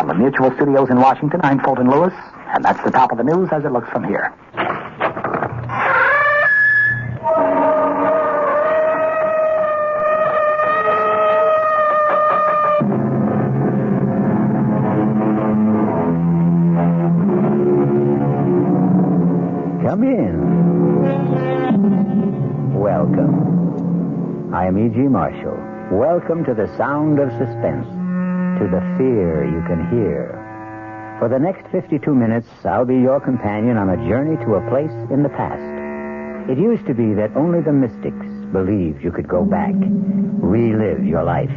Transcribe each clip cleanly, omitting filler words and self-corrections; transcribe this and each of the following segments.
From the Mutual Studios in Washington, I'm Fulton Lewis, and that's the top of the news as it looks from here. Come in. Welcome. I am E.G. Marshall. Welcome to the sound of suspense, to the fear you can hear. For the next 52 minutes, I'll be your companion on a journey to a place in the past. It used to be that only the mystics believed you could go back, relive your life.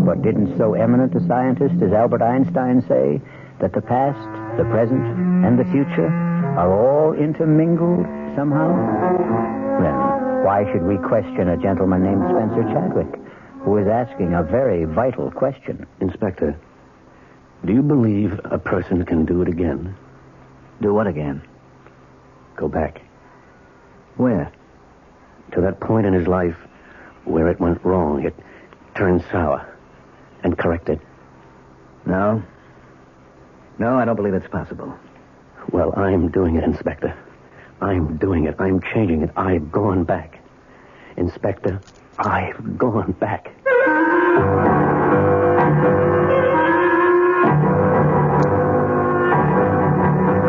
But didn't so eminent a scientist as Albert Einstein say that the past, the present, and the future are all intermingled somehow? Then why should we question a gentleman named Spencer Chadwick, who is asking a very vital question? Inspector, do you believe a person can do it again? Do what again? Go back. Where? To that point in his life where it went wrong. It turned sour. And correct it. No. No, I don't believe it's possible. Well, I'm doing it, Inspector. I'm doing it. I'm changing it. I've gone back. Inspector, I've gone back.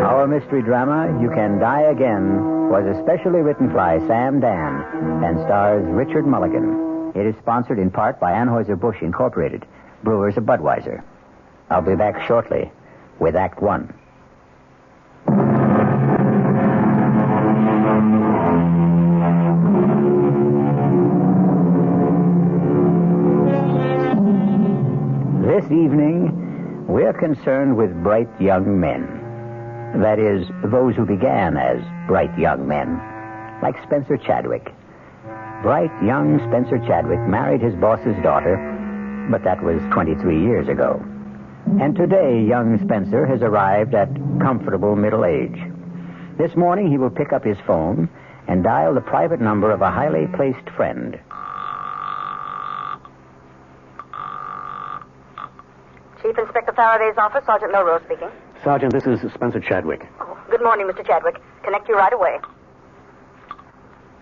Our mystery drama, You Can Die Again, was especially written by Sam Dan and stars Richard Mulligan. It is sponsored in part by Anheuser-Busch Incorporated, brewers of Budweiser. I'll be back shortly with Act One. This evening, we're concerned with bright young men. That is, those who began as bright young men, like Spencer Chadwick. Bright young Spencer Chadwick married his boss's daughter, but that was 23 years ago. And today, young Spencer has arrived at comfortable middle age. This morning, he will pick up his phone and dial the private number of a highly placed friend. Chief Inspector Faraday's office, Sergeant Milrose speaking. Sergeant, this is Spencer Chadwick. Oh, good morning, Mr. Chadwick. Connect you right away.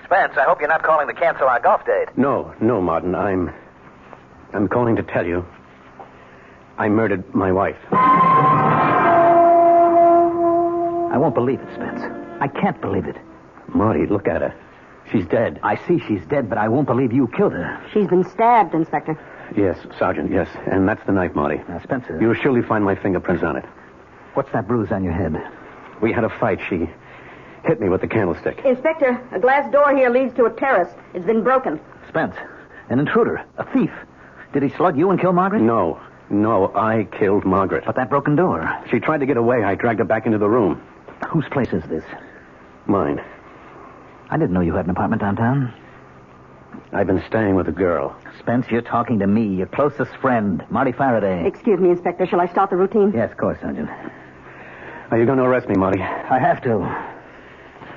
Spence, I hope you're not calling to cancel our golf date. No, Martin. I'm calling to tell you I murdered my wife. I won't believe it, Spence. I can't believe it. Marty, look at her. She's dead. I see she's dead, but I won't believe you killed her. She's been stabbed, Inspector. Yes, Sergeant, yes. And that's the knife, Marty. Now, Spencer... You'll surely find my fingerprints on it. What's that bruise on your head? We had a fight. She hit me with the candlestick. Inspector, a glass door here leads to a terrace. It's been broken. Spence, an intruder, a thief. Did he slug you and kill Margaret? No, I killed Margaret. But that broken door... She tried to get away. I dragged her back into the room. Whose place is this? Mine. I didn't know you had an apartment downtown. I've been staying with a girl. Spence, you're talking to me, your closest friend, Marty Faraday. Excuse me, Inspector. Shall I start the routine? Yes, of course, Sergeant. Are you going to arrest me, Marty? I have to.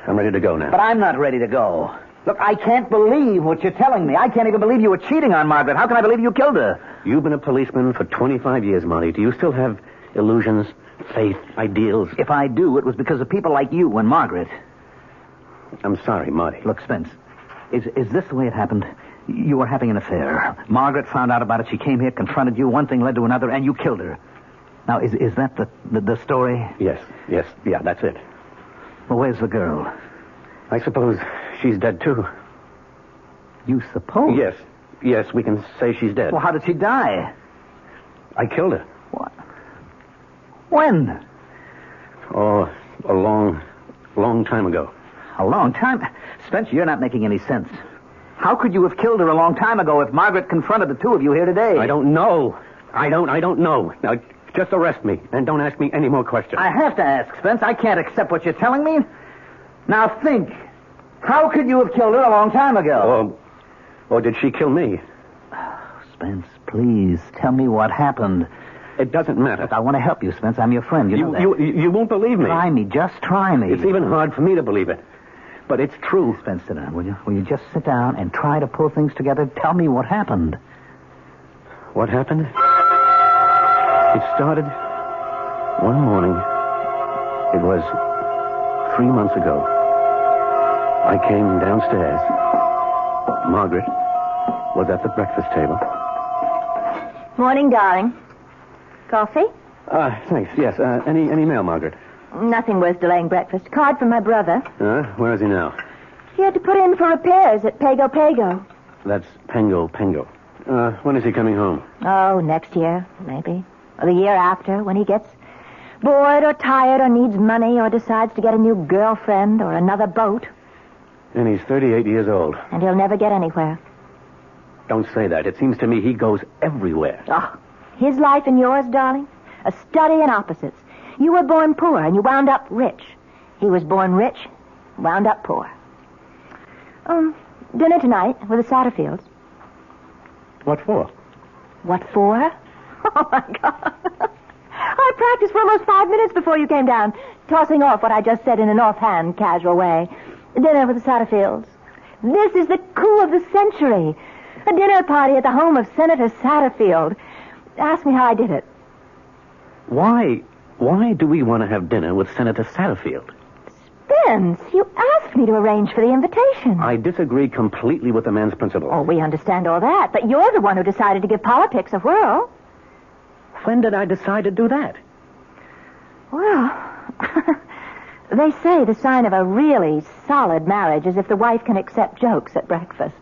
I'm ready to go now. But I'm not ready to go. Look, I can't believe what you're telling me. I can't even believe you were cheating on Margaret. How can I believe you killed her? You've been a policeman for 25 years, Marty. Do you still have illusions, faith, ideals? If I do, it was because of people like you and Margaret. I'm sorry, Marty. Look, Spence, is this the way it happened? You were having an affair. Margaret found out about it. She came here, confronted you. One thing led to another, and you killed her. Now, is that the story? Yes, yeah, that's it. Well, where's the girl? I suppose she's dead, too. You suppose? Yes, we can say she's dead. Well, how did she die? I killed her. What? When? Oh, a long time ago. A long time? Spence, you're not making any sense. How could you have killed her a long time ago if Margaret confronted the two of you here today? I don't know. I don't know. Now, just arrest me, and don't ask me any more questions. I have to ask, Spence. I can't accept what you're telling me. Now, think. How could you have killed her a long time ago? Or did she kill me? Spence, please, tell me what happened. It doesn't matter. Look, I want to help you, Spence. I'm your friend. You know that. You won't believe me. Try me. Just try me. It's even hard for me to believe it. But it's true. Spence, sit down, will you? Will you just sit down and try to pull things together? Tell me what happened. What happened? It started one morning. It was 3 months ago. I came downstairs. Margaret was at the breakfast table. Morning, darling. Coffee? Thanks, yes. Any mail, Margaret? Nothing worth delaying breakfast. Card from my brother. Where is he now? He had to put in for repairs at Pago Pago. That's Pengo. When is he coming home? Oh, next year, maybe. Or the year after, when he gets bored or tired or needs money or decides to get a new girlfriend or another boat. And he's 38 years old. And he'll never get anywhere. Don't say that. It seems to me he goes everywhere. Oh, his life and yours, darling? A study in opposites. You were born poor and you wound up rich. He was born rich, wound up poor. Dinner tonight with the Satterfields. What for? What for? Oh, my God. I practiced for almost 5 minutes before you came down, tossing off what I just said in an offhand, casual way. Dinner with the Satterfields. This is the coup of the century. A dinner party at the home of Senator Satterfield. Ask me how I did it. Why do we want to have dinner with Senator Satterfield? Spence, you asked me to arrange for the invitation. I disagree completely with the man's principles. Oh, we understand all that, but you're the one who decided to give politics a whirl. When did I decide to do that? Well, they say the sign of a really solid marriage is if the wife can accept jokes at breakfast.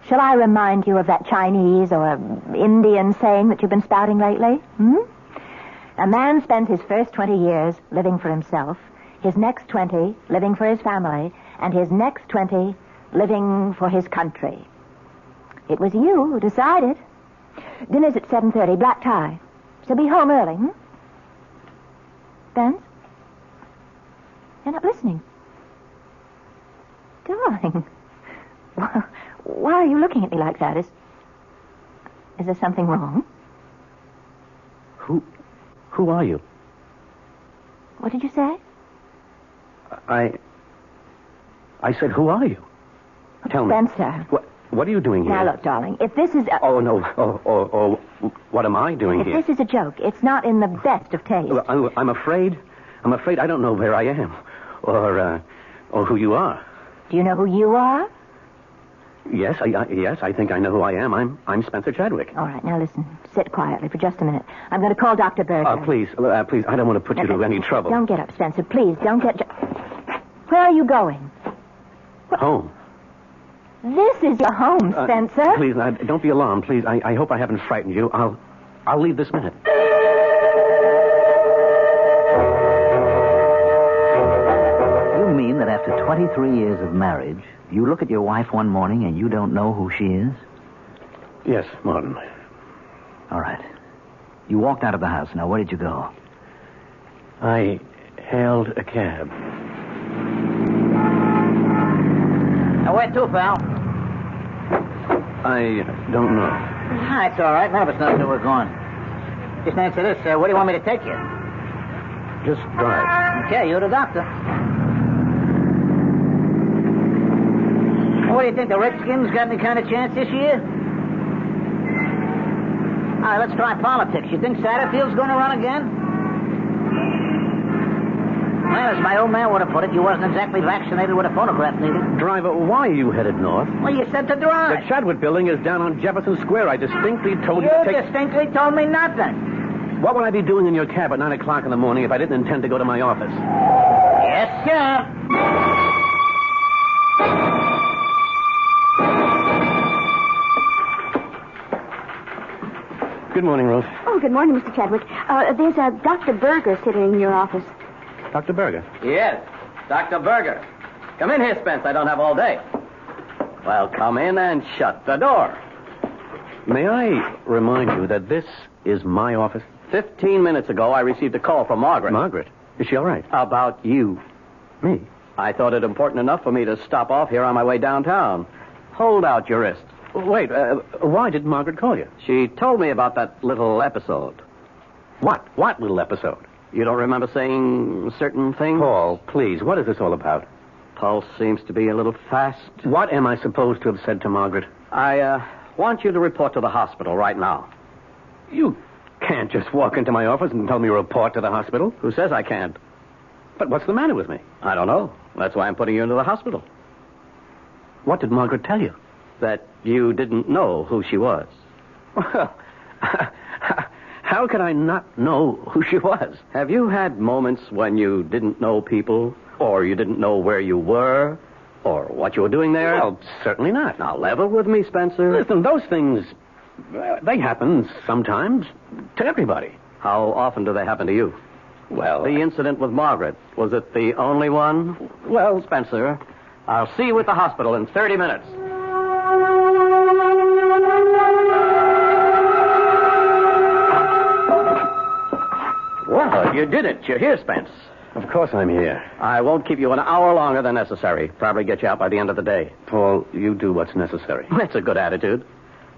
Shall I remind you of that Chinese or Indian saying that you've been spouting lately? A man spends his first 20 years living for himself, his next 20 living for his family, and his next 20 living for his country. It was you who decided. Dinner's at 7:30, black tie. So be home early, Spence? You're not listening. Darling. Why are you looking at me like that? Is there something wrong? Who are you? What did you say? I said, who are you? Tell me. Spencer. What are you doing here? Now, look, darling, if this is... Oh, no. Oh, what am I doing here? If this is a joke, it's not in the best of taste. I'm afraid I don't know where I am. Or who you are. Do you know who you are? Yes, I think I know who I am. I'm Spencer Chadwick. All right, now listen. Sit quietly for just a minute. I'm going to call Dr. Berger. Please, I don't want to put you to any trouble. Don't get up, Spencer. Please, don't get... Where are you going? Home. This is your home, Spencer. Please, don't be alarmed, please. I hope I haven't frightened you. I'll leave this minute. You mean that after 23 years of marriage, you look at your wife one morning and you don't know who she is? Yes, Martin. All right. You walked out of the house. Now, where did you go? I hailed a cab. Now, where to, pal? I don't know. It's all right. None of us knows where we're going. Just answer this. Where do you want me to take you? Just drive. Okay, you're the doctor. What do you think, the Redskins got any kind of chance this year? All right, let's try politics. You think Satterfield's going to run again? Well, as my old man would have put it, you wasn't exactly vaccinated with a phonograph needle. Driver, why are you headed north? Well, you said to drive. The Chadwick building is down on Jefferson Square. I distinctly told you to take... You distinctly told me nothing. What would I be doing in your cab at 9 o'clock in the morning if I didn't intend to go to my office? Yes, sir. Good morning, Rose. Oh, good morning, Mr. Chadwick. There's a Dr. Berger sitting in your office. Dr. Berger? Yes, Dr. Berger. Come in here, Spence. I don't have all day. Well, come in and shut the door. May I remind you that this is my office? 15 minutes ago, I received a call from Margaret. Margaret? Is she all right? About you. Me? I thought it important enough for me to stop off here on my way downtown. Hold out your wrist. Wait, why did Margaret call you? She told me about that little episode. What? What little episode? You don't remember saying certain things? Paul, please, what is this all about? Pulse seems to be a little fast. What am I supposed to have said to Margaret? I want you to report to the hospital right now. You can't just walk into my office and tell me to report to the hospital. Who says I can't? But what's the matter with me? I don't know. That's why I'm putting you into the hospital. What did Margaret tell you? That you didn't know who she was. Well, how could I not know who she was? Have you had moments when you didn't know people, or you didn't know where you were, or what you were doing there? Well, certainly not. Now, level with me, Spencer. Listen, those things, they happen sometimes to everybody. How often do they happen to you? Well, The incident with Margaret, was it the only one? well, Spencer, I'll see you at the hospital in 30 minutes. Well, you did it. You're here, Spence. of course I'm here. I won't keep you an hour longer than necessary. Probably get you out by the end of the day. Paul, you do what's necessary. That's a good attitude.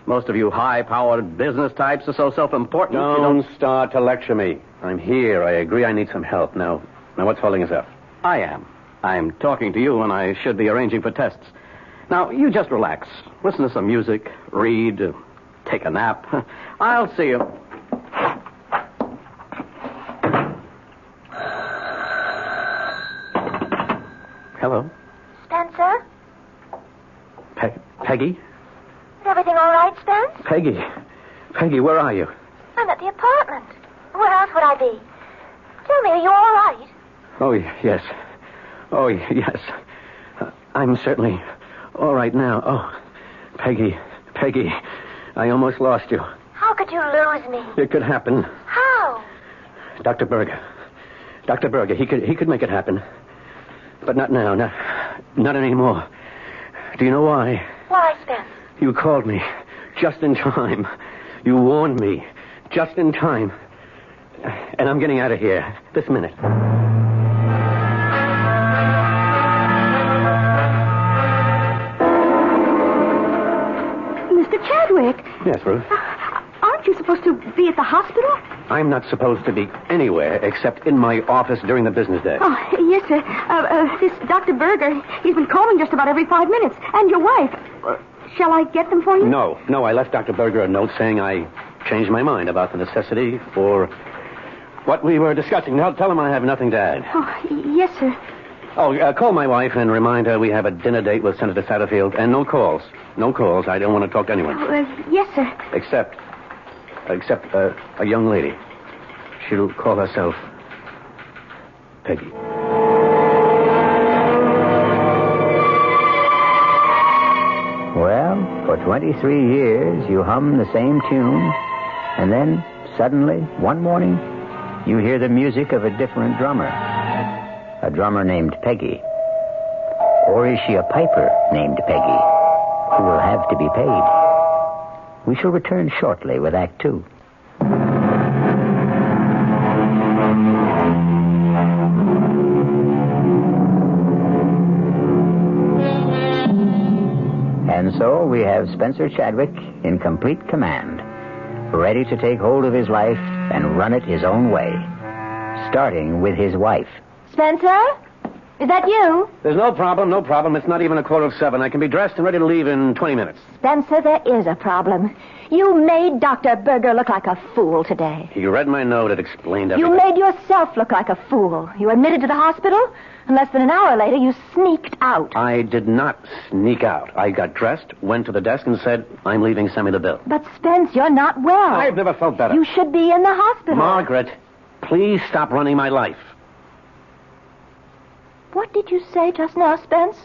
Most of you high-powered business types are so self-important. you Don't start to lecture me. I'm here. I agree I need some help. Now, what's holding us up? I am. I'm talking to you when I should be arranging for tests. Now, you just relax. Listen to some music, read, take a nap. I'll see you. Hello? Spencer? Peggy? Is everything all right, Spence? Peggy, where are you? I'm at the apartment. Where else would I be? Tell me, are you all right? Oh, yes. Oh, yes. I'm certainly all right now. Oh, Peggy, I almost lost you. How could you lose me? It could happen. How? Dr. Berger, he could make it happen. But not now, not anymore. Do you know why? Why, Spence? You called me just in time. You warned me just in time. And I'm getting out of here this minute. Mr. Chadwick. Yes, Ruth? Aren't you supposed to be at the hospital? I'm not supposed to be anywhere except in my office during the business day. Oh, yes, sir. This Dr. Berger, he's been calling just about every 5 minutes. And your wife. Shall I get them for you? No, I left Dr. Berger a note saying I changed my mind about the necessity for what we were discussing. Now, tell him I have nothing to add. Oh, yes, sir. Oh, call my wife and remind her we have a dinner date with Senator Satterfield. And no calls. No calls. I don't want to talk to anyone. Yes, sir. Except a young lady. She'll call herself Peggy. Well, for 23 years, you hum the same tune, and then, suddenly, one morning, you hear the music of a different drummer. A drummer named Peggy. Or is she a piper named Peggy, who will have to be paid? We shall return shortly with Act Two. And so we have Spencer Chadwick in complete command, ready to take hold of his life and run it his own way, starting with his wife. Spencer? Is that you? There's no problem. It's not even 6:45. I can be dressed and ready to leave in 20 minutes. Spencer, there is a problem. You made Dr. Berger look like a fool today. He read my note. It explained everything. You made yourself look like a fool. You admitted to the hospital, and less than an hour later, you sneaked out. I did not sneak out. I got dressed, went to the desk, and said, I'm leaving. Send me the bill. But, Spence, you're not well. I've never felt better. You should be in the hospital. Margaret, please stop running my life. What did you say just now, Spence?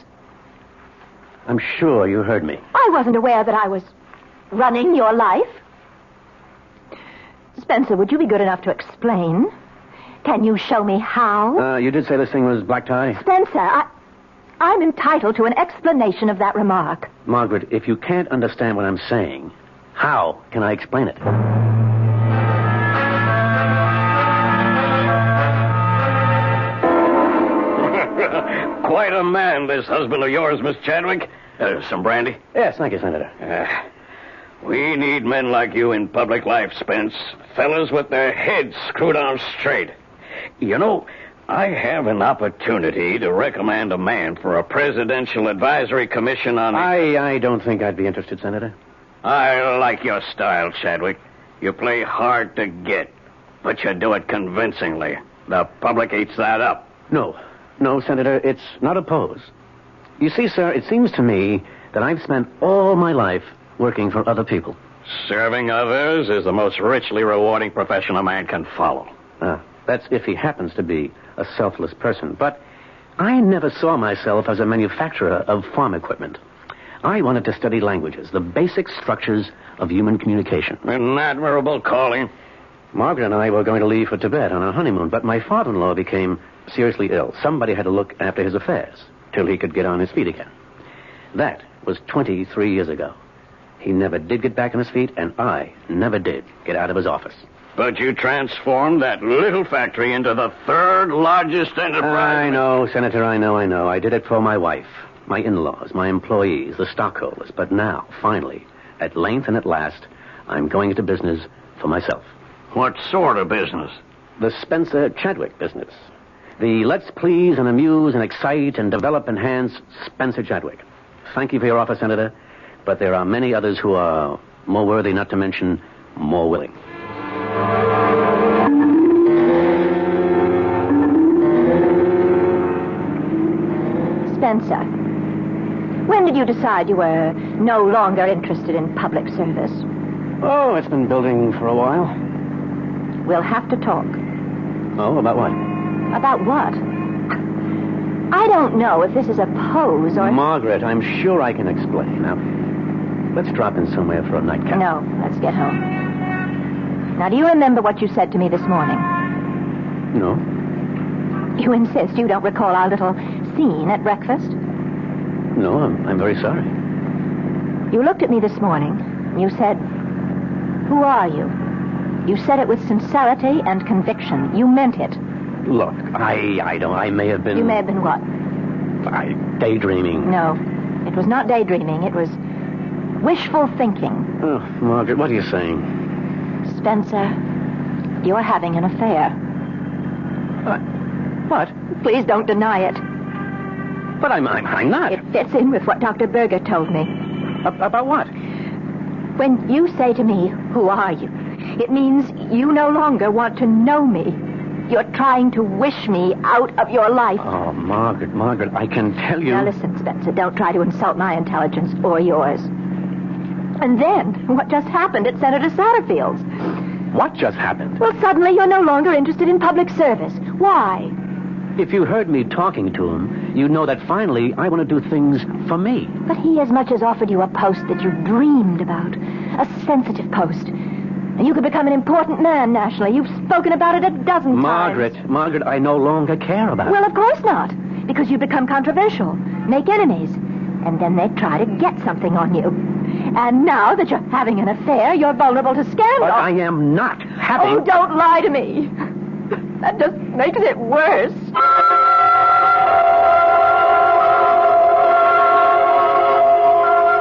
I'm sure you heard me. I wasn't aware that I was running your life. Spencer, would you be good enough to explain? Can you show me how? You did say this thing was black tie? Spencer, I'm entitled to an explanation of that remark. Margaret, if you can't understand what I'm saying, how can I explain it? Quite a man, this husband of yours, Miss Chadwick. Some brandy? Yes, thank you, Senator. We need men like you in public life, Spence. Fellas with their heads screwed on straight. You know, I have an opportunity to recommend a man for a presidential advisory commission on... I don't think I'd be interested, Senator. I like your style, Chadwick. You play hard to get, but you do it convincingly. The public eats that up. No, Senator, it's not a pose. You see, sir, it seems to me that I've spent all my life working for other people. Serving others is the most richly rewarding profession a man can follow. That's if he happens to be a selfless person. But I never saw myself as a manufacturer of farm equipment. I wanted to study languages, the basic structures of human communication. An admirable calling. Margaret and I were going to leave for Tibet on our honeymoon, but my father-in-law became seriously ill. Somebody had to look after his affairs till he could get on his feet again. That was 23 years ago. He never did get back on his feet, and I never did get out of his office. But you transformed that little factory into the third largest enterprise. I know, Senator, I know. I did it for my wife, my in-laws, my employees, the stockholders. But now, finally, at length and at last, I'm going into business for myself. What sort of business? The Spencer Chadwick business. The let's please and amuse and excite and develop enhance Spencer Chadwick. Thank you for your offer, Senator, but there are many others who are more worthy, not to mention more willing. Spencer, when did you decide you were no longer interested in public service? Oh, it's been building for a while. We'll have to talk. Oh, about what? About what? I don't know if this is a pose or... Margaret, I'm sure I can explain. Now, let's drop in somewhere for a nightcap. No, let's get home. Now, do you remember what you said to me this morning? No. You insist you don't recall our little scene at breakfast? No, I'm very sorry. You looked at me this morning, and you said, "Who are you?" You said it with sincerity and conviction. You meant it. Look, I may have been... You may have been what? Daydreaming. No, it was not daydreaming. It was wishful thinking. Oh, Margaret, what are you saying? Spencer, you're having an affair. What? Please don't deny it. But I'm not. It fits in with what Dr. Berger told me. About what? When you say to me, "Who are you?" it means you no longer want to know me. You're trying to wish me out of your life. Oh, Margaret, I can tell you... Now listen, Spencer, don't try to insult my intelligence or yours. And then, what just happened at Senator Satterfield's? What just happened? Well, suddenly you're no longer interested in public service. Why? If you heard me talking to him, you'd know that finally I want to do things for me. But he as much as offered you a post that you dreamed about. A sensitive post. And you could become an important man nationally. You've spoken about it a dozen times. Margaret, I no longer care about it. Well, of course not. Because you've become controversial. Make enemies. And then they try to get something on you. And now that you're having an affair, you're vulnerable to scandal. But I am not having... Oh, don't lie to me. That just makes it worse.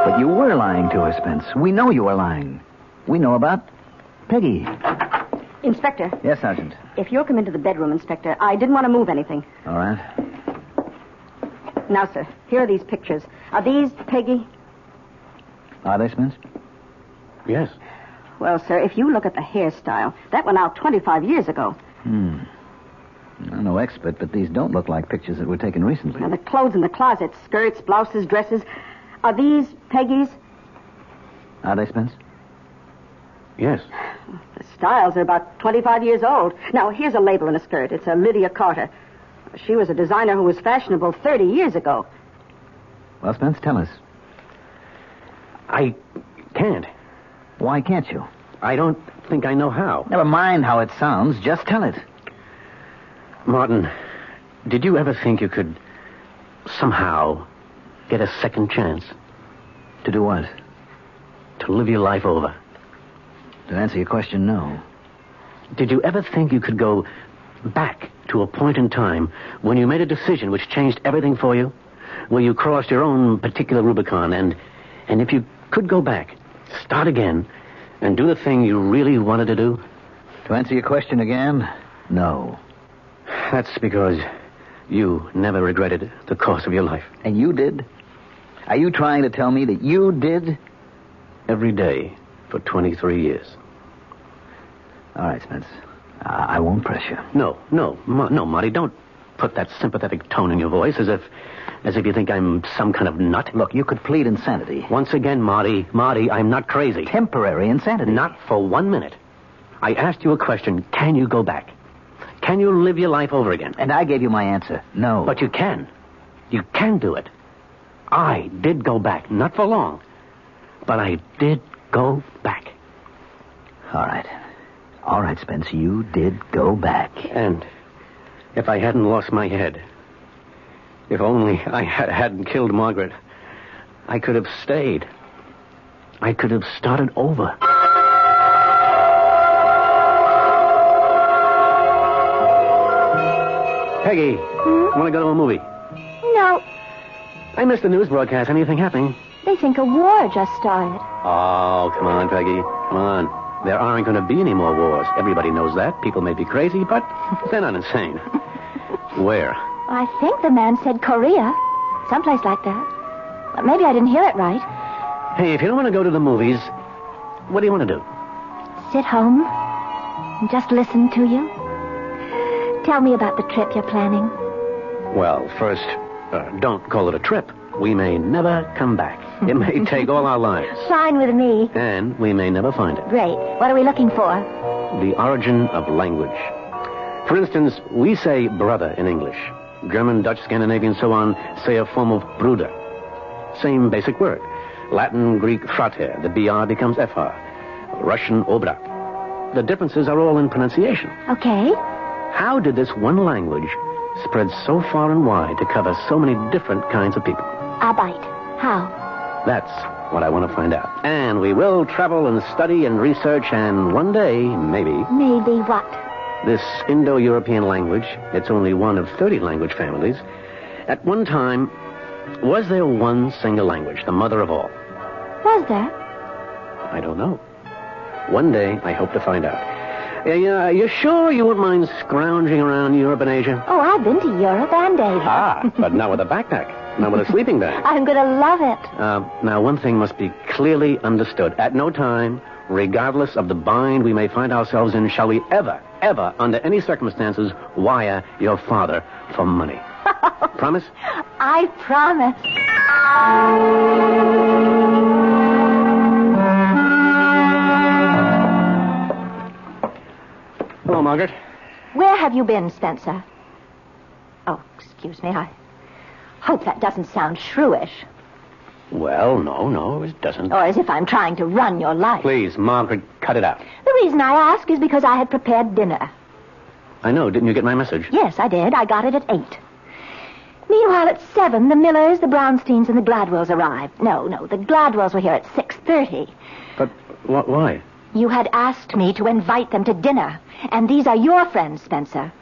But you were lying to us, Spence. We know you were lying. We know about Peggy. Inspector. Yes, Sergeant. If you'll come into the bedroom, Inspector, I didn't want to move anything. All right. Now, sir, here are these pictures. Are these Peggy? Are they, Spence? Yes. Well, sir, if you look at the hairstyle, that went out 25 years ago. I'm no expert, but these don't look like pictures that were taken recently. Now, the clothes in the closet, skirts, blouses, dresses, are these Peggy's? Are they, Spence? Yes. The styles are about 25 years old. Now, here's a label in a skirt. It's a Lydia Carter. She was a designer who was fashionable 30 years ago. Well, Spence, tell us. I can't. Why can't you? I don't think I know how. Never mind how it sounds. Just tell it. Martin, did you ever think you could somehow get a second chance? To do what? To live your life over. To answer your question, no. Did you ever think you could go back to a point in time when you made a decision which changed everything for you? Where you crossed your own particular Rubicon and if you could go back, start again, and do the thing you really wanted to do? To answer your question again, no. That's because you never regretted the course of your life. And you did? Are you trying to tell me that you did? Every day for 23 years. All right, Spence. I won't press you. No, Marty, don't put that sympathetic tone in your voice as if you think I'm some kind of nut. Look, you could plead insanity. Once again, Marty, I'm not crazy. Temporary insanity. Not for 1 minute. I asked you a question. Can you go back? Can you live your life over again? And I gave you my answer. No. But you can. You can do it. I did go back. Not for long. But I did go back. All right. All right, Spence, you did go back. And if I hadn't lost my head, if only I hadn't killed Margaret, I could have stayed. I could have started over. Peggy, want to go to a movie? No. I missed the news broadcast. Anything happening? They think a war just started. Oh, come on, Peggy. Come on. There aren't going to be any more wars. Everybody knows that. People may be crazy, but they're not insane. Where? I think the man said Korea. Someplace like that. But maybe I didn't hear it right. Hey, if you don't want to go to the movies, what do you want to do? Sit home and just listen to you. Tell me about the trip you're planning. Well, first, don't call it a trip. We may never come back. It may take all our lives. Fine with me. And we may never find it. Great. What are we looking for? The origin of language. For instance, we say brother in English. German, Dutch, Scandinavian, so on, say a form of bruder. Same basic word. Latin, Greek, frater. The BR becomes FR. Russian, obrak. The differences are all in pronunciation. Okay. How did this one language spread so far and wide to cover so many different kinds of people? Arbeit. How? That's what I want to find out. And we will travel and study and research, and one day, maybe... Maybe what? This Indo-European language, it's only one of 30 language families. At one time, was there one single language, the mother of all? Was there? I don't know. One day, I hope to find out. You sure you wouldn't mind scrounging around Europe and Asia? Oh, I've been to Europe and Asia. Ah, but not with a backpack. Not with a sleeping bag. I'm going to love it. Now, one thing must be clearly understood. At no time, regardless of the bind we may find ourselves in, shall we ever, under any circumstances, wire your father for money. Promise? I promise. Hello, Margaret. Where have you been, Spencer? Oh, excuse me. I hope that doesn't sound shrewish. Well, no, it doesn't. Or as if I'm trying to run your life. Please, Margaret, cut it out. The reason I ask is because I had prepared dinner. I know. Didn't you get my message? Yes, I did. I got it at 8. Meanwhile, at 7, the Millers, the Brownsteins, and the Gladwells arrived. No, the Gladwells were here at 6:30. But why? You had asked me to invite them to dinner. And these are your friends, Spencer.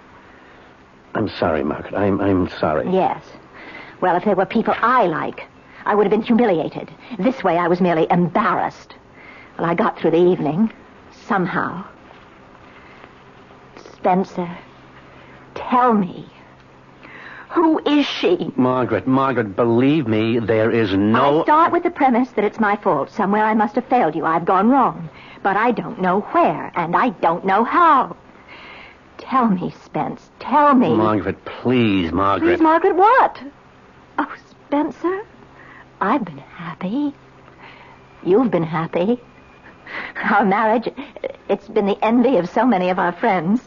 I'm sorry, Margaret. I'm sorry. Yes. Well, if they were people I like, I would have been humiliated. This way, I was merely embarrassed. Well, I got through the evening. Somehow. Spencer, tell me. Who is she? Margaret, believe me, there is no... I start with the premise that it's my fault. Somewhere I must have failed you. I've gone wrong. But I don't know where, and I don't know how. Tell me, Spence. Tell me. Margaret, please, Margaret. Please, Margaret, what? Oh, Spencer, I've been happy. You've been happy. Our marriage, it's been the envy of so many of our friends.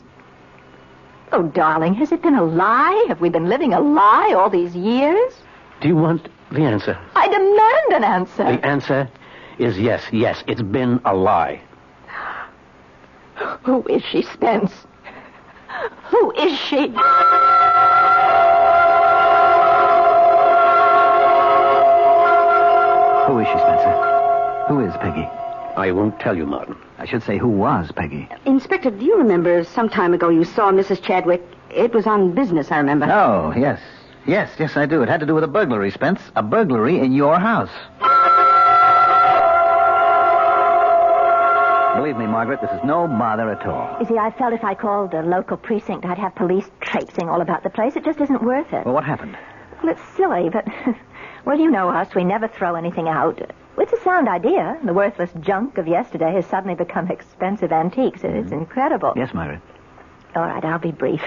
Oh, darling, has it been a lie? Have we been living a lie all these years? Do you want the answer? I demand an answer. The answer is yes, it's been a lie. Who is she, Spence? Who is she? Who is she, Spencer? Who is Peggy? I won't tell you, Martin. I should say, who was Peggy? Inspector, do you remember some time ago you saw Mrs. Chadwick? It was on business, I remember. Oh, yes. Yes, I do. It had to do with a burglary, Spence. A burglary in your house. Believe me, Margaret, this is no bother at all. You see, I felt if I called the local precinct, I'd have police traipsing all about the place. It just isn't worth it. Well, what happened? Well, it's silly, but... Well, you know us. We never throw anything out. It's a sound idea. The worthless junk of yesterday has suddenly become expensive antiques. It's incredible. Yes, Margaret. All right, I'll be brief.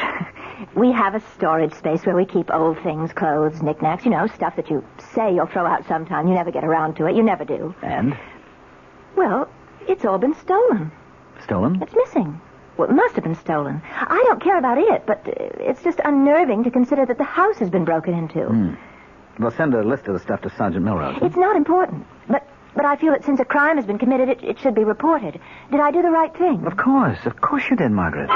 We have a storage space where we keep old things, clothes, knickknacks, stuff that you say you'll throw out sometime. You never get around to it. You never do. And? Well, it's all been stolen. Stolen? It's missing. Well, it must have been stolen. I don't care about it, but it's just unnerving to consider that the house has been broken into. Well, send a list of the stuff to Sergeant Milrose. It's not important, but I feel that since a crime has been committed, it should be reported. Did I do the right thing? Of course you did, Margaret.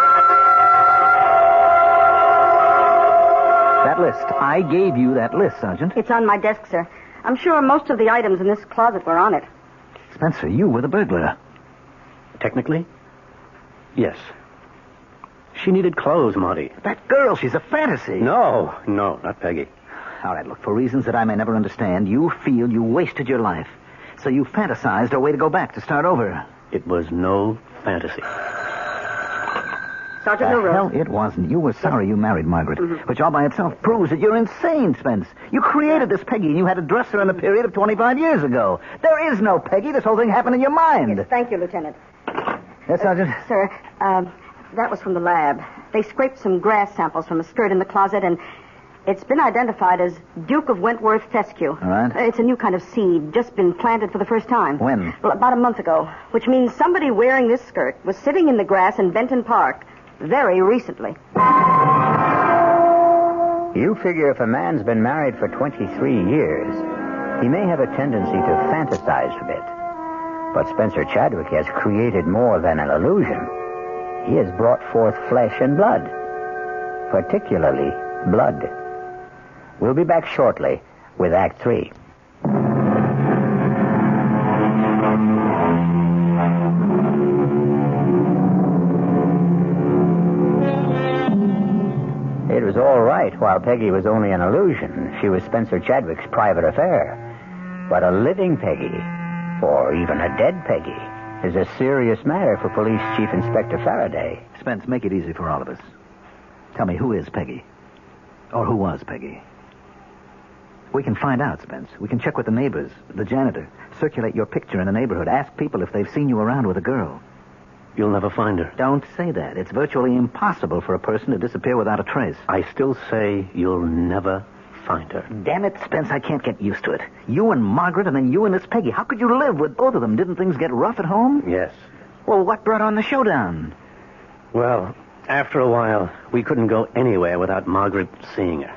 That list. I gave you that list, Sergeant. It's on my desk, sir. I'm sure most of the items in this closet were on it. Spencer, you were the burglar. Technically, yes. She needed clothes, Marty. That girl, she's a fantasy. No, not Peggy. All right, look, for reasons that I may never understand, you feel you wasted your life. So you fantasized a way to go back, to start over. It was no fantasy. Sergeant Milrose. Hell, it wasn't. You were sorry you married Margaret. Which all by itself proves that you're insane, Spence. You created this Peggy, and you had to dress her in a period of 25 years ago. There is no Peggy. This whole thing happened in your mind. Yes, thank you, Lieutenant. Yes, Sergeant? Sir, that was from the lab. They scraped some grass samples from a skirt in the closet, and it's been identified as Duke of Wentworth fescue. All right. It's a new kind of seed, just been planted for the first time. When? Well, about a month ago, which means somebody wearing this skirt was sitting in the grass in Benton Park very recently. You figure if a man's been married for 23 years, he may have a tendency to fantasize a bit. But Spencer Chadwick has created more than an illusion. He has brought forth flesh and blood, particularly blood. We'll be back shortly with Act 3. It was all right while Peggy was only an illusion. She was Spencer Chadwick's private affair. But a living Peggy, or even a dead Peggy, is a serious matter for Police Chief Inspector Faraday. Spence, make it easy for all of us. Tell me, who is Peggy? Or who was Peggy? We can find out, Spence. We can check with the neighbors, the janitor, circulate your picture in the neighborhood, ask people if they've seen you around with a girl. You'll never find her. Don't say that. It's virtually impossible for a person to disappear without a trace. I still say you'll never find her. Damn it, Spence, I can't get used to it. You and Margaret, and then you and this Peggy. How could you live with both of them? Didn't things get rough at home? Yes. Well, what brought on the showdown? Well, after a while, we couldn't go anywhere without Margaret seeing her.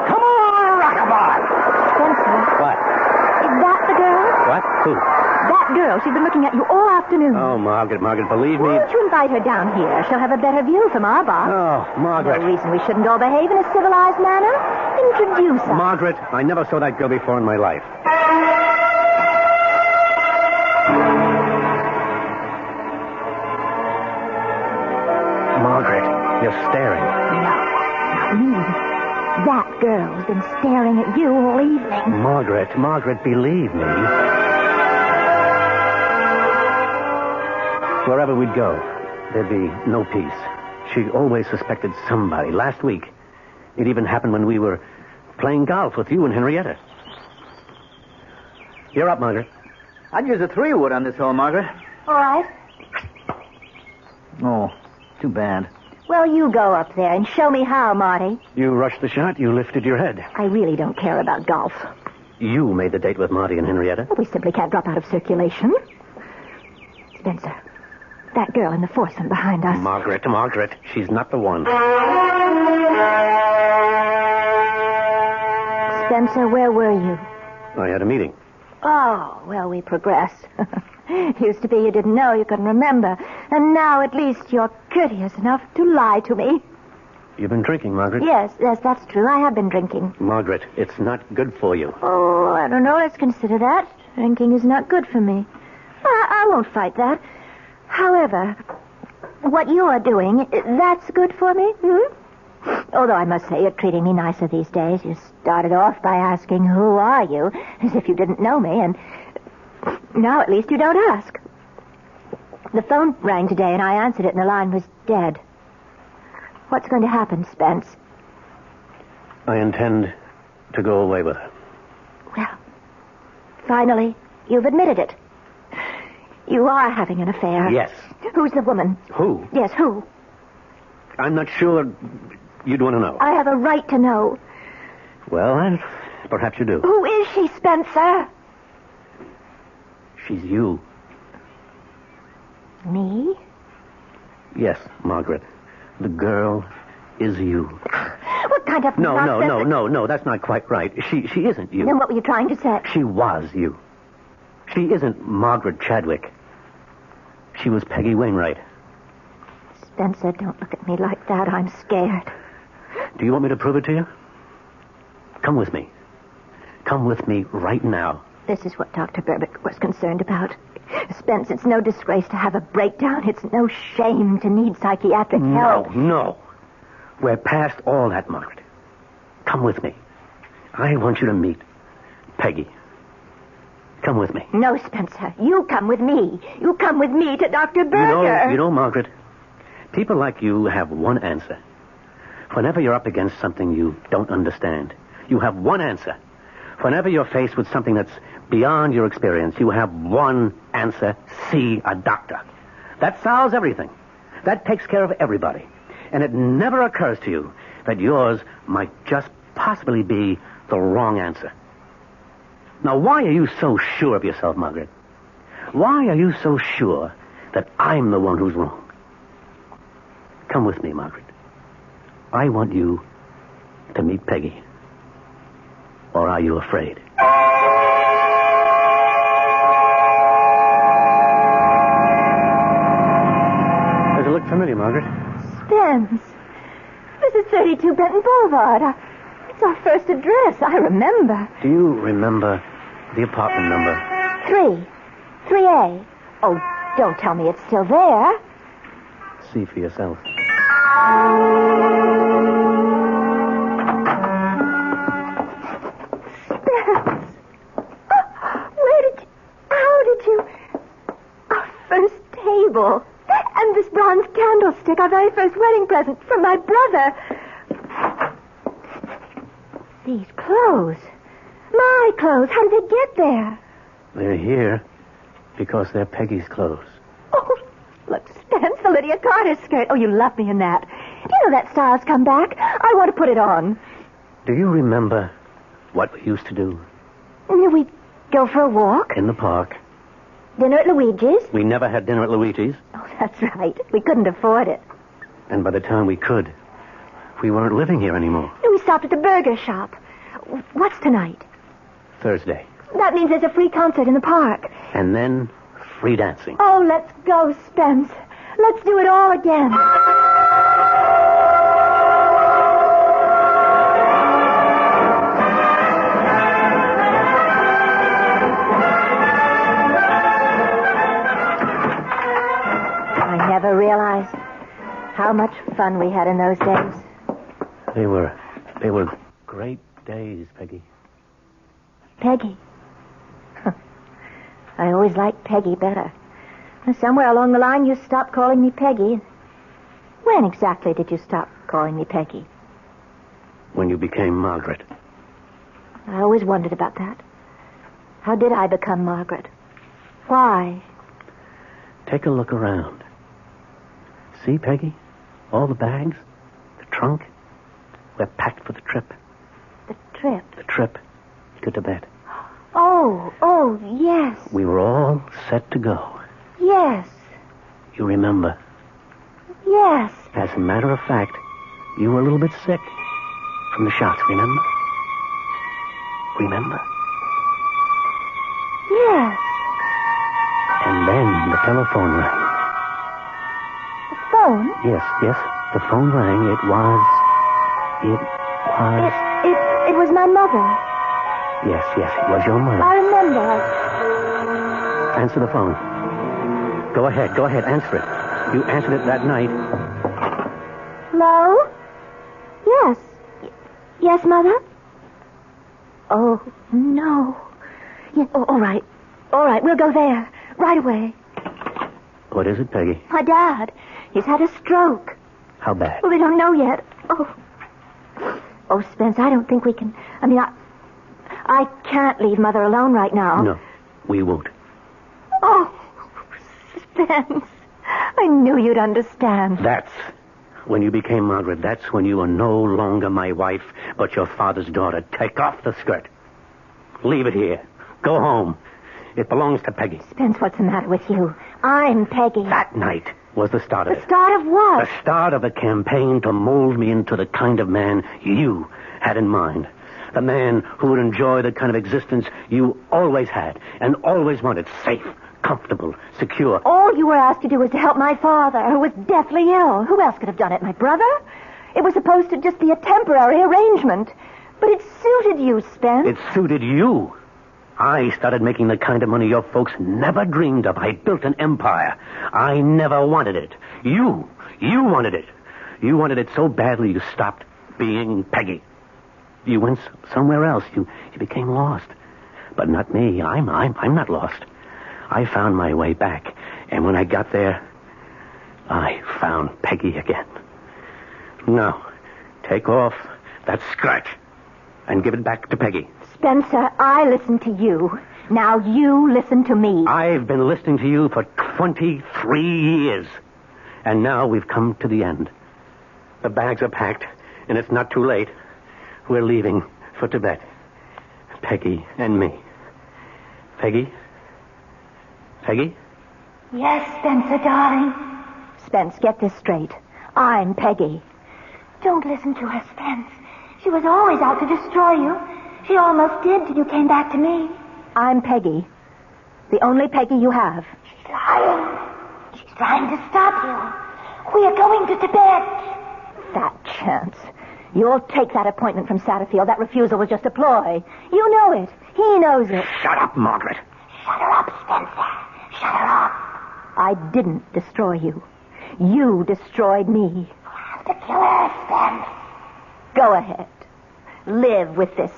Come on, rockabye! Spencer, What? is that the girl? What? Who? That girl. She's been looking at you all afternoon. Oh, Margaret, believe me. Why don't you invite her down here? She'll have a better view from our box. Oh, Margaret. No reason we shouldn't all behave in a civilized manner. Introduce us. Margaret, I never saw that girl before in my life. Margaret, you're staring. No, not me. That girl's been staring at you all evening. Margaret, believe me. Wherever we'd go, there'd be no peace. She always suspected somebody. Last week, it even happened when we were playing golf with you and Henrietta. You're up, Margaret. I'd use a 3-wood on this hole, Margaret. All right. Oh, too bad. Well, you go up there and show me how, Marty. You rushed the shot. You lifted your head. I really don't care about golf. You made the date with Marty and Henrietta. Well, we simply can't drop out of circulation. Spencer, that girl in the foursome behind us. Margaret, she's not the one. Spencer, where were you? I had a meeting. Oh, well, we progressed. Used to be you didn't know, you couldn't remember. And now at least you're courteous enough to lie to me. You've been drinking, Margaret? Yes, that's true. I have been drinking. Margaret, it's not good for you. Oh, I don't know. Let's consider that. Drinking is not good for me. I won't fight that. However, what you're doing, that's good for me, Although I must say you're treating me nicer these days. You started off by asking, who are you? As if you didn't know me, and now at least you don't ask. The phone rang today, and I answered it, and the line was dead. What's going to happen, Spence? I intend to go away with her. Well, finally, you've admitted it. You are having an affair. Yes. Who's the woman? Who? Yes, who? I'm not sure you'd want to know. I have a right to know. Well, perhaps you do. Who is she, Spencer? She's you. Me? Yes, Margaret. The girl is you. What kind of nonsense? No, that's not quite right. She isn't you. Then what were you trying to say? She was you. She isn't Margaret Chadwick. She was Peggy Wainwright. Spencer, don't look at me like that. I'm scared. Do you want me to prove it to you? Come with me. Come with me right now. This is what Dr. Berbick was concerned about. Spence, it's no disgrace to have a breakdown. It's no shame to need psychiatric help. No. We're past all that, Margaret. Come with me. I want you to meet Peggy. Come with me. No, Spencer. You come with me. You come with me to Dr. Berger. You know, Margaret, people like you have one answer. Whenever you're up against something you don't understand, you have one answer. Whenever you're faced with something that's beyond your experience, you have one answer: see a doctor. That solves everything. That takes care of everybody. And it never occurs to you that yours might just possibly be the wrong answer. Now, why are you so sure of yourself, Margaret? Why are you so sure that I'm the one who's wrong? Come with me, Margaret. I want you to meet Peggy. Or are you afraid? Does it look familiar, Margaret? Spence. This is 32 Benton Boulevard. It's our first address. I remember. Do you remember the apartment number? 3A. Oh, don't tell me it's still there. See for yourself. Spence. How did you... Our first table. And this bronze candlestick, our very first wedding present from my brother. These clothes. My clothes. How did they get there? They're here because they're Peggy's clothes. Oh, look, Spence, the Lydia Carter skirt. Oh, you love me in that. Do you know that style's come back? I want to put it on. Do you remember what we used to do? We'd go for a walk. In the park. Dinner at Luigi's. We never had dinner at Luigi's. Oh, that's right. We couldn't afford it. And by the time we could, we weren't living here anymore. We stopped at the burger shop. What's tonight? Thursday. That means there's a free concert in the park. And then free dancing. Oh, let's go, Spence. Let's do it all again. I never realized how much fun we had in those days. They were great days, Peggy. Peggy. I always liked Peggy better. Somewhere along the line, you stopped calling me Peggy. When exactly did you stop calling me Peggy? When you became Margaret. I always wondered about that. How did I become Margaret? Why? Take a look around. See, Peggy? All the bags, the trunk. We're packed for the trip. The trip? The trip to Tibet. Oh, yes. We were all set to go. Yes. You remember? Yes. As a matter of fact, you were a little bit sick from the shots, remember? Remember? Yes. And then the telephone rang. The phone? Yes. The phone rang. It was... It was my mother. Yes, it was your mother. I remember. Answer the phone. Go ahead, answer it. You answered it that night. Hello? Yes. Yes, Mother? Oh, no. Yeah, all right. All right, we'll go there. Right away. What is it, Peggy? My dad. He's had a stroke. How bad? Well, they don't know yet. Oh, Spence, I don't think we can... I can't leave Mother alone right now. No, we won't. Oh, Spence. I knew you'd understand. That's when you became Margaret. That's when you were no longer my wife, but your father's daughter. Take off the skirt. Leave it here. Go home. It belongs to Peggy. Spence, what's the matter with you? I'm Peggy. That night was the start of it. The start of what? The start of a campaign to mold me into the kind of man you had in mind. The man who would enjoy the kind of existence you always had and always wanted. Safe, comfortable, secure. All you were asked to do was to help my father, who was deathly ill. Who else could have done it? My brother? It was supposed to just be a temporary arrangement. But it suited you, Spence. It suited you. I started making the kind of money your folks never dreamed of. I built an empire. I never wanted it. You wanted it. You wanted it so badly you stopped being Peggy. You went somewhere else. You became lost. But not me. I'm not lost. I found my way back. And when I got there, I found Peggy again. Now, take off that skirt and give it back to Peggy. Spencer, I listened to you. Now you listen to me. I've been listening to you for 23 years. And now we've come to the end. The bags are packed, and it's not too late. We're leaving for Tibet. Peggy and me. Peggy? Peggy? Yes, Spencer, darling. Spence, get this straight. I'm Peggy. Don't listen to her, Spence. She was always out to destroy you. She almost did till you came back to me. I'm Peggy. The only Peggy you have. She's lying. She's trying to stop you. We are going to Tibet. Fat chance. You'll take that appointment from Satterfield. That refusal was just a ploy. You know it. He knows it. Shut up, Margaret. Shut her up, Spencer. Shut her up. I didn't destroy you. You destroyed me. You have to kill her, Spence. Go ahead. Live with this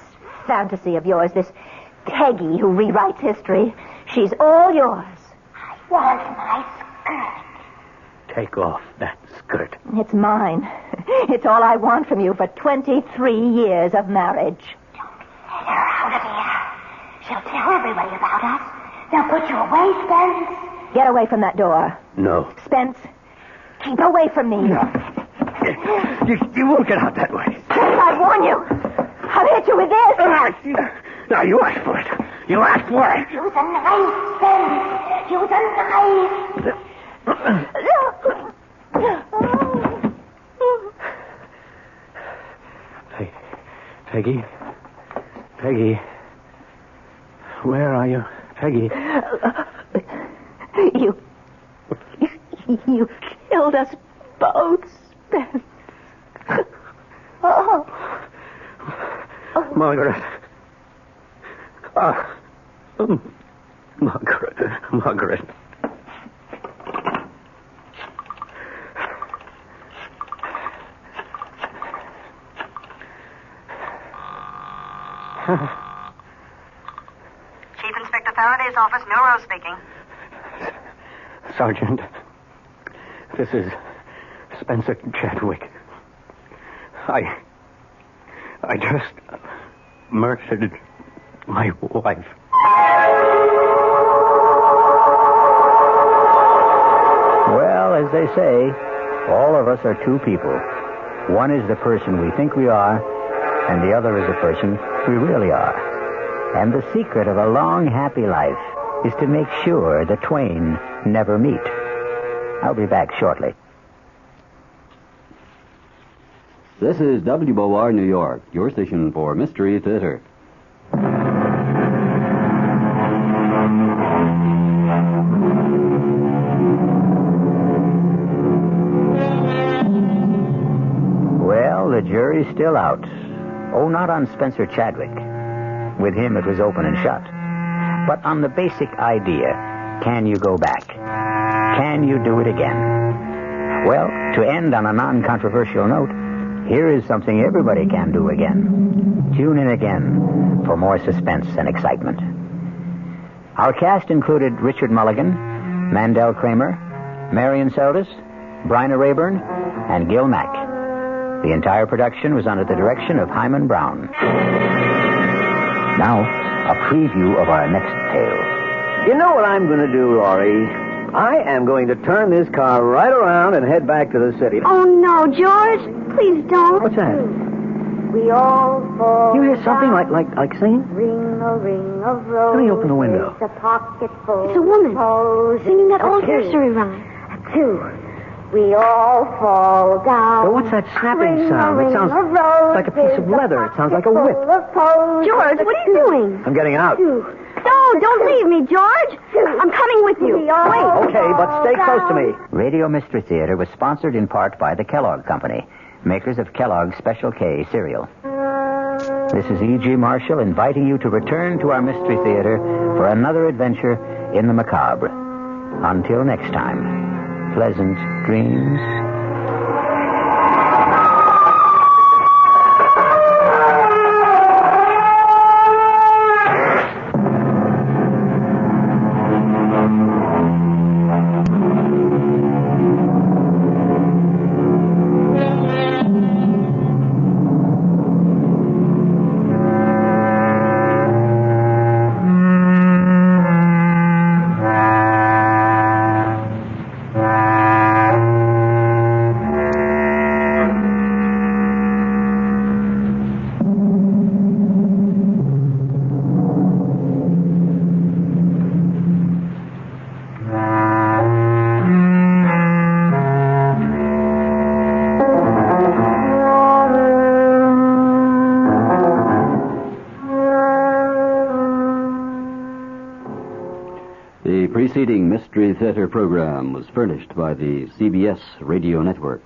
fantasy of yours, this Peggy who rewrites history. She's all yours. I want my skirt. Take off that skirt. It's mine. It's all I want from you for 23 years of marriage. Don't let her out of here. She'll tell everybody about us. They'll put you away, Spence. Get away from that door. No. Spence, keep away from me. No. You won't get out that way. Spence, I warn you. I'll hit you with this. Now, you asked for it. You asked for it. Use a knife, Spence. Use a knife. Peggy? Peggy? Where are you? Peggy? You killed us both, Spence. Oh. Margaret. Margaret. Chief Inspector Faraday's office, Neuro speaking. Sergeant, this is Spencer Chadwick. I just murdered my wife. Well, as they say, all of us are two people. One is the person we think we are, and the other is the person we really are. And the secret of a long, happy life is to make sure the twain never meet. I'll be back shortly. This is WOR New York, your station for Mystery Theater. Well, the jury's still out. Oh, not on Spencer Chadwick. With him, it was open and shut. But on the basic idea, can you go back? Can you do it again? Well, to end on a non-controversial note, here is something everybody can do again. Tune in again for more suspense and excitement. Our cast included Richard Mulligan, Mandel Kramer, Marion Seldes, Bryna Rayburn, and Gil Mack. The entire production was under the direction of Himan Brown. Now, a preview of our next tale. You know what I'm going to do, Laurie? I am going to turn this car right around and head back to the city. Oh, no, George. Please don't. What's that? We all fall. You hear something like singing? Ring of roses. Let me open the window. A pocket full. It's a woman singing that old nursery rhyme. Two. We all fall down. But what's that snapping sound? It sounds like a piece of leather. It sounds like a whip. George, what are you doing? I'm getting out. No, don't leave me, George. I'm coming with you. Wait. Okay, but stay close to me. Radio Mystery Theater was sponsored in part by the Kellogg Company, makers of Kellogg's Special K cereal. This is E.G. Marshall inviting you to return to our Mystery Theater for another adventure in the macabre. Until next time, pleasant dreams. The preceding Mystery Theater program was furnished by the CBS Radio Network.